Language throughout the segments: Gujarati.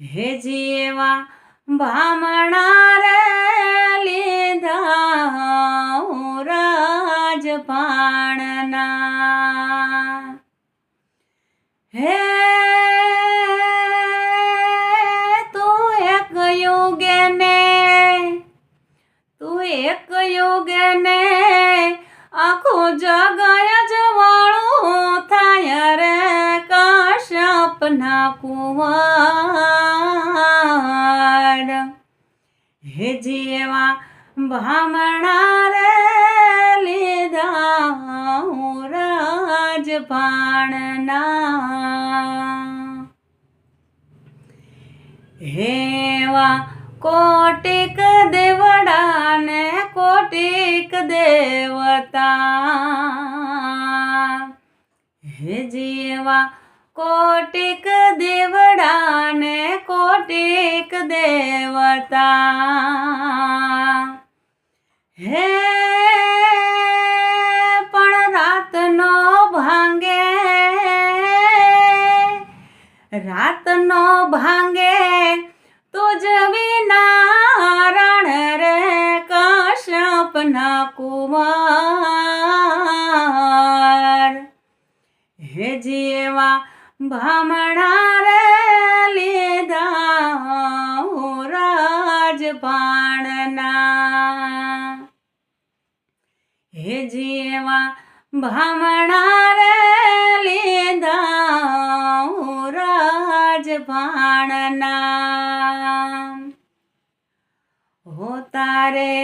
હે જીવા ભામણા રે લીધા રાજપાણના હે તું એક યોગે ને આખું જગય જવાળું થાય રે કાશ્યપના કુંવર હે જીવા ભામણા રે લીધા રાજપાણના હેવા કોટિક દેવડા ને કોટિક દેવતા હે જીવા કોટિક દેવડા ને કોટિક દેવતા હે પણ રાતનો ભાંગે તુજ વિના રણ રે કાશ્યપના કુંવર હે જીવા ભામણા રે લીધા રાજપાણના હે જીવા ભામણા રે લીધા રાજપાણના હો તારે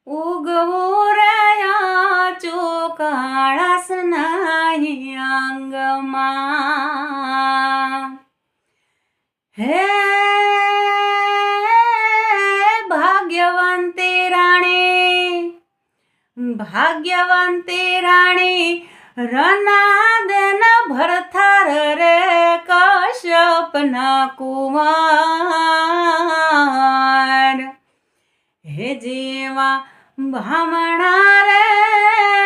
ઉગવું રહ્યા ચોકાળાસ નહીં અંગમાં હે ભાગ્યવંતી રાણી રનાદન ભરથાર રે કાશ્યપના કુંવર હે જીવા ભામણા રે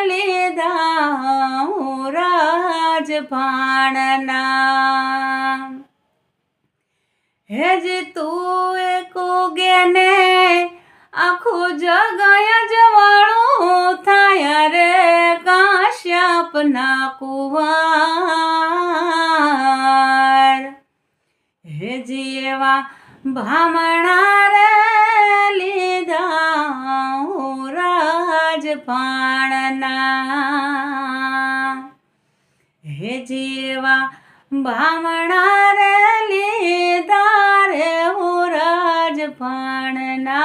લીધા રાજપાણના હે જી તું એક ઉગે ને આખું જગય જવાળું થાય રે કાશ્યપના કુંવર હે જીવા ભામણા રે લીધા રાજપાણના હે જીવા ભામણા રે લીધા રે રાજપાણના